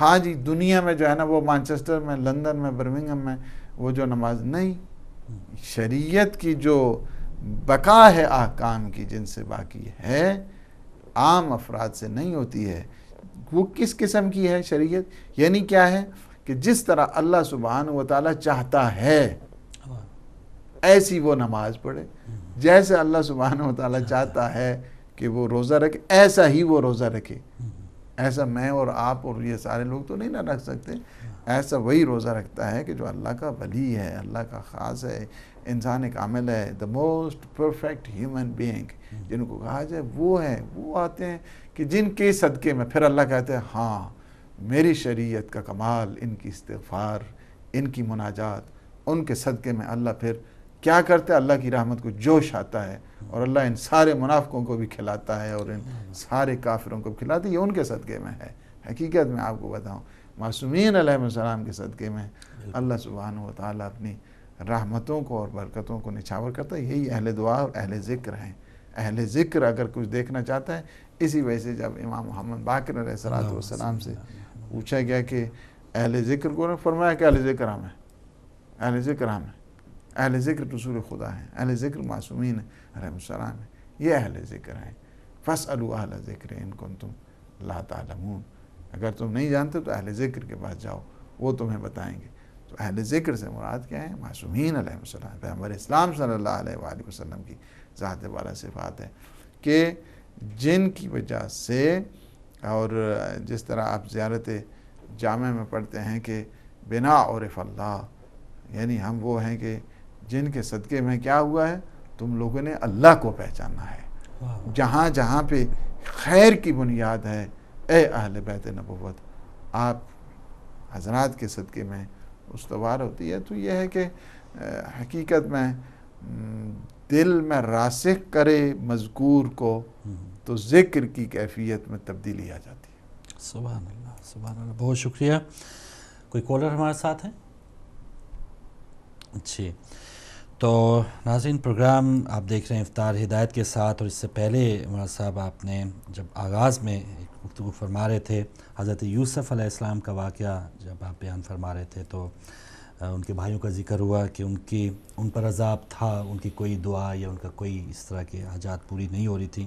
ہاں جی دنیا میں جو ہے نا وہ مانچسٹر میں، لندن میں، برمنگھم میں وہ جو نماز نہیں، شریعت کی جو بقا ہے احکام کی جن سے باقی ہے، عام افراد سے نہیں ہوتی ہے. وہ کس قسم کی ہے شریعت؟ یعنی کیا ہے کہ جس طرح اللہ سبحانہ و تعالیٰ چاہتا ہے ایسی وہ نماز پڑھے، جیسے اللہ سبحانہ و تعالیٰ چاہتا ہے کہ وہ روزہ رکھے ایسا ہی وہ روزہ رکھے. ایسا میں اور آپ اور یہ سارے لوگ تو نہیں نہ رکھ سکتے. ایسا وہی روزہ رکھتا ہے کہ جو اللہ کا ولی ہے، اللہ کا خاص ہے، انسان کامل ہے، the most perfect human being جن کو کہا جائے وہ ہے. وہ آتے ہیں کہ جن کے صدقے میں پھر اللہ کہتے ہیں ہاں میری شریعت کا کمال، ان کی استغفار، ان کی مناجات، ان کے صدقے میں اللہ پھر کیا کرتا ہے؟ اللہ کی رحمت کو جوش آتا ہے اور اللہ ان سارے منافقوں کو بھی کھلاتا ہے اور ان سارے کافروں کو بھی کھلاتا ہے. یہ ان کے صدقے میں ہے. حقیقت میں آپ کو بتاؤں معصومین علیہ السلام کے صدقے میں اللہ سبحانہ و تعالیٰ اپنی رحمتوں کو اور برکتوں کو نچھاور کرتا ہے. یہی اہل دعا اور اہل ذکر ہیں. اہل ذکر اگر کچھ دیکھنا چاہتا ہے، اسی وجہ سے جب امام محمد باقر علیہ السلام سے پوچھا گیا کہ اہل ذکر کو، فرمایا کہ اہل ذکر ہم ہیں، اہل ذکر ہم ہیں، اہل ذکر رسول خدا ہیں، اہل ذکر معصومین علیہ السلام ہیں، یہ اہل ذکر ہیں. فاسألوا اہل ذکر ان کنتم لا تعلمون، اگر تم نہیں جانتے تو اہل ذکر کے پاس جاؤ، وہ تمہیں بتائیں گے. تو اہل ذکر سے مراد کیا ہے؟ معصومین علیہ السلام، پیغمبر اسلام صلی اللہ علیہ وآلہ وسلم کی ذات والا صفات ہے کہ جن کی وجہ سے، اور جس طرح آپ زیارت جامع میں پڑھتے ہیں کہ بنا عرف اللہ، یعنی ہم وہ ہیں کہ جن کے صدقے میں کیا ہوا ہے؟ تم لوگوں نے اللہ کو پہچانا ہے. جہاں جہاں پہ خیر کی بنیاد ہے اے اہل بیت نبوت، آپ حضرات کے صدقے میں استوار ہوتی ہے. تو یہ ہے کہ حقیقت میں دل میں راسخ کرے مذکور کو تو ذکر کی کیفیت میں تبدیلی آ جاتی ہے. سبحان اللہ، سبحان اللہ. بہت شکریہ. کوئی کالر ہمارے ساتھ ہیں؟ اچھی. تو ناظرین، پروگرام آپ دیکھ رہے ہیں افطار ہدایت کے ساتھ، اور اس سے پہلے عمر صاحب آپ نے جب آغاز میں ایک گفتگو فرما رہے تھے حضرت یوسف علیہ السلام کا واقعہ جب آپ بیان فرما رہے تھے، تو ان کے بھائیوں کا ذکر ہوا کہ ان پر عذاب تھا، ان کی کوئی دعا یا ان کا کوئی اس طرح کے حاجات پوری نہیں ہو رہی تھی.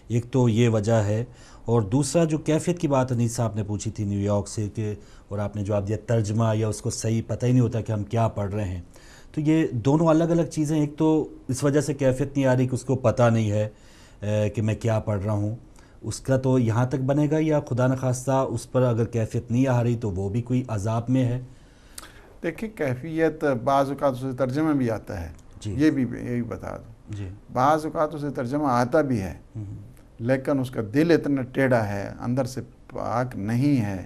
ایک تو یہ وجہ ہے، اور دوسرا جو کیفیت کی بات انیس صاحب نے پوچھی تھی نیو یارک سے، کہ اور آپ نے جواب دیا ترجمہ یا اس کو صحیح پتہ ہی نہیں ہوتا کہ ہم کیا پڑھ رہے ہیں. تو یہ دونوں الگ الگ چیزیں. ایک تو اس وجہ سے کیفیت نہیں آ رہی کہ اس کو پتہ نہیں ہے کہ میں کیا پڑھ رہا ہوں، اس کا تو یہاں تک بنے گا، یا خدا نخواستہ اس پر اگر کیفیت نہیں آ رہی تو وہ بھی کوئی عذاب میں ہے. دیکھیں کیفیت بعض اوقات سے ترجمہ بھی آتا ہے جی، یہ بھی بتا دوں جی، بعض اوقات سے ترجمہ آتا بھی ہے لیکن اس کا دل اتنا ٹیڑھا ہے، اندر سے پاک نہیں ہے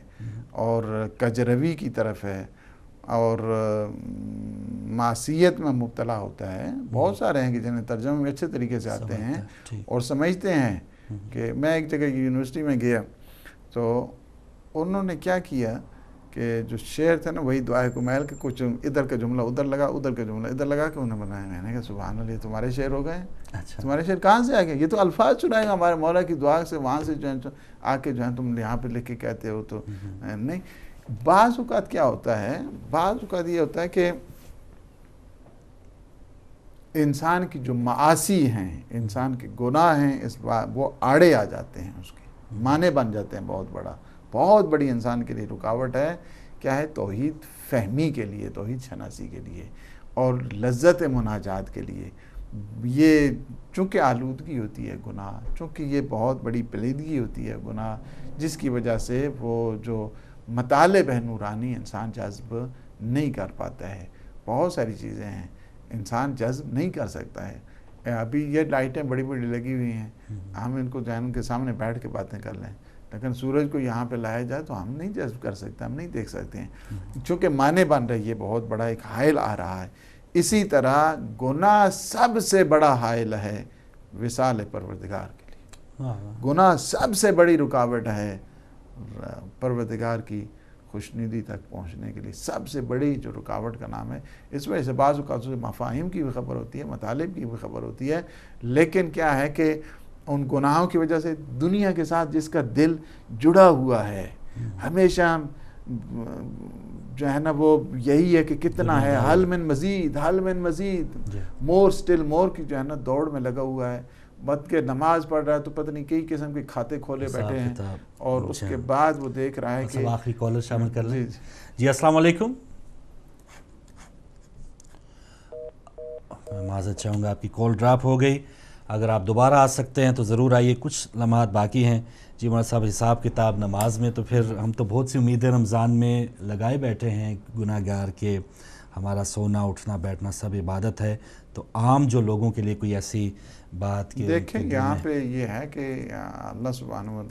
اور کجروی کی طرف ہے اور معصیت میں مبتلا ہوتا ہے. بہت سارے ہیں کہ جنہیں ترجمے میں اچھے طریقے سے آتے ہیں اور سمجھتے ہیں. کہ میں ایک جگہ یونیورسٹی میں گیا تو انہوں نے کیا کیا کہ جو شعر تھا نا وہی دعائے کمیل کے کچھ ادھر کا جملہ ادھر لگا، ادھر کا جملہ ادھر لگا کے انہیں بنایا. میں نے کہا سبحان اللہ، یہ تمہارے شعر ہو گئے. تمہارے شعر کہاں سے آ گئے؟ یہ تو الفاظ چنائے گا ہمارے مولا کی دعا سے، وہاں سے جو ہے آ کے جو ہے تم یہاں پہ لکھ کے کہتے ہو. تو نہیں، بعض اوقات کیا ہوتا ہے، بعض اوقات یہ ہوتا ہے کہ انسان کی جو معاصی ہیں، انسان کے گناہ ہیں، اس وہ آڑے آ جاتے ہیں، اس کے معنی بن جاتے ہیں. بہت بڑی انسان کے لیے رکاوٹ ہے. کیا ہے؟ توحید فہمی کے لیے، توحید شناسی کے لیے اور لذت مناجات کے لیے. یہ چونکہ آلودگی ہوتی ہے گناہ، چونکہ یہ بہت بڑی پلیدگی ہوتی ہے گناہ، جس کی وجہ سے وہ جو مطالب ہے نورانی انسان جذب نہیں کر پاتا ہے. بہت ساری چیزیں ہیں انسان جذب نہیں کر سکتا ہے. ابھی یہ لائٹیں بڑی بڑی لگی ہوئی ہیں، ہم ان کو جان کے سامنے بیٹھ کے باتیں کر لیں، لیکن سورج کو یہاں پہ لایا جائے تو ہم نہیں جذب کر سکتے، ہم نہیں دیکھ سکتے ہیں چونکہ معنی بن رہی ہے. بہت بڑا ایک حائل آ رہا ہے. اسی طرح گناہ سب سے بڑا حائل ہے وصال پروردگار کے لیے. گناہ سب سے بڑی رکاوٹ ہے پروردگار کی خوشنودی تک پہنچنے کے لیے. سب سے بڑی جو رکاوٹ کا نام ہے. اس وجہ سے بعض اوقات سے مفاہیم کی بھی خبر ہوتی ہے، مطالب کی بھی خبر ہوتی ہے، لیکن کیا ہے کہ ان گناہوں کی وجہ سے دنیا کے ساتھ جس کا دل جڑا ہوا ہے، ہمیشہ جو ہے نا وہ یہی ہے کہ کتنا ہے، حل من مزید، حل من مزید، مور سٹل مور کی جو ہے نا دوڑ میں لگا ہوا ہے. بد کے نماز پڑھ رہا ہے تو پتہ نہیں کئی قسم کے کھاتے کھولے بیٹھے ہیں، اور اس کے بعد وہ دیکھ رہا ہے کہ آخری کالر شامل کر لیں. جی السلام علیکم. میں معذرت چاہوں گا آپ کی کال ڈراپ ہو گئی. اگر آپ دوبارہ آ سکتے ہیں تو ضرور آئیے، کچھ لمحات باقی ہیں. جی مولانا صاحب، حساب کتاب نماز میں تو پھر ہم تو بہت سی امیدیں رمضان میں لگائے بیٹھے ہیں گناہ گار کے، ہمارا سونا اٹھنا بیٹھنا سب عبادت ہے. تو عام جو لوگوں کے لیے کوئی ایسی بات کہ دیکھیں یہاں پہ یہ ہے کہ اللہ سبحانہ و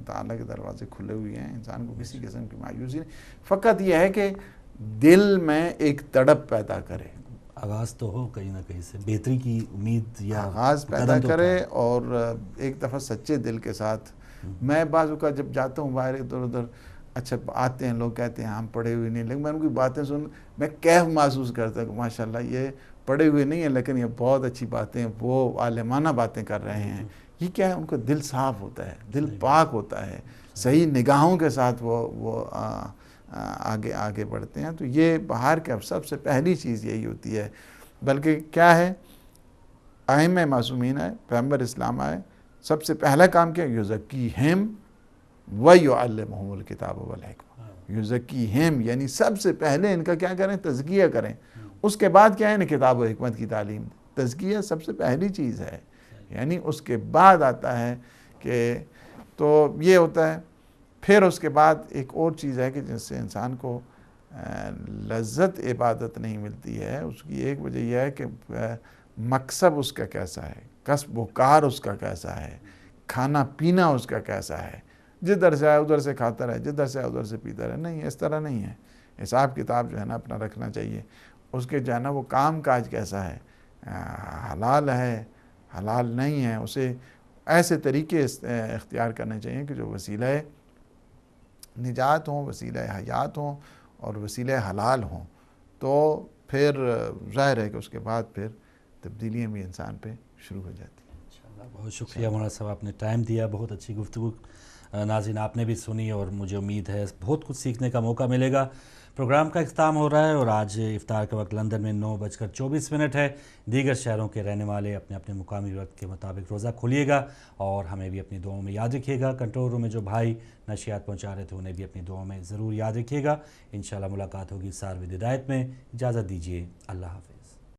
تعالیٰ کے دروازے کھلے ہوئے ہیں، انسان کو کسی قسم کی مایوسی نہیں، فقط یہ ہے کہ دل میں ایک تڑپ پیدا کرے، آغاز تو ہو کہیں نہ کہیں سے بہتری کی امید یا آغاز پیدا کرے، اور ایک دفعہ سچے دل کے ساتھ. میں بعض اوقات جب جاتا ہوں باہر ادھر ادھر، اچھا آتے ہیں لوگ کہتے ہیں ہم پڑھے ہوئے نہیں، لیکن میں ان کی باتیں سن میں کیف محسوس کرتا ہوں کہ ماشاءاللہ یہ پڑھے ہوئے نہیں ہیں لیکن یہ بہت اچھی باتیں، وہ عالمانہ باتیں کر رہے ہیں. یہ کیا ہے؟ ان کا دل صاف ہوتا ہے، دل پاک ہوتا ہے، صحیح نگاہوں کے ساتھ وہ آگے آگے بڑھتے ہیں. تو یہ باہر کا سب سے پہلی چیز یہی ہوتی ہے. بلکہ کیا ہے، ائمہ معصومین آئے، پیغمبر اسلام آئے، سب سے پہلا کام کیا؟ یزکیہم ویعلمہم الکتاب والحکمہ. یزکیہم یعنی سب سے پہلے ان کا کیا کریں؟ تزکیہ کریں. اس کے بعد کیا ہے نا؟ کتاب و حکمت کی تعلیم. تزکیہ سب سے پہلی چیز ہے، یعنی اس کے بعد آتا ہے کہ تو یہ ہوتا ہے. پھر اس کے بعد ایک اور چیز ہے کہ جس سے انسان کو لذت عبادت نہیں ملتی ہے. اس کی ایک وجہ یہ ہے کہ مکسب اس کا کیسا ہے، کسب و کار اس کا کیسا ہے، کھانا پینا اس کا کیسا ہے. جدھر سے آئے ادھر سے کھاتا رہے، جدھر سے آئے ادھر سے پیتا رہے. نہیں، اس طرح نہیں ہے. حساب کتاب جو ہے نا اپنا رکھنا چاہیے. اس کے جو ہے نا وہ کام کاج کیسا ہے، حلال ہے حلال نہیں ہے. اسے ایسے طریقے اختیار کرنے چاہیے کہ جو وسیلہ نجات ہوں، وسیلہ حیات ہوں، اور وسیلہ حلال ہوں. تو پھر ظاہر ہے کہ اس کے بعد پھر تبدیلیاں بھی انسان پہ شروع ہو جاتی ہیں. بہت شکریہ مولانا صاحب، آپ نے ٹائم دیا، بہت اچھی گفتگو. ناظرین آپ نے بھی سنی اور مجھے امید ہے بہت کچھ سیکھنے کا موقع ملے گا. پروگرام کا اختتام ہو رہا ہے اور آج افطار کا وقت لندن میں 9:24 ہے. دیگر شہروں کے رہنے والے اپنے اپنے مقامی وقت کے مطابق روزہ کھولیے گا اور ہمیں بھی اپنی دعاؤں میں یاد رکھیے گا. کنٹرول روم میں جو بھائی نشریات پہنچا رہے تھے انہیں بھی اپنی دعاؤں میں ضرور یاد رکھیے گا. انشاءاللہ ملاقات ہوگی سار ود ہدایت میں. اجازت دیجیے، اللہ حافظ.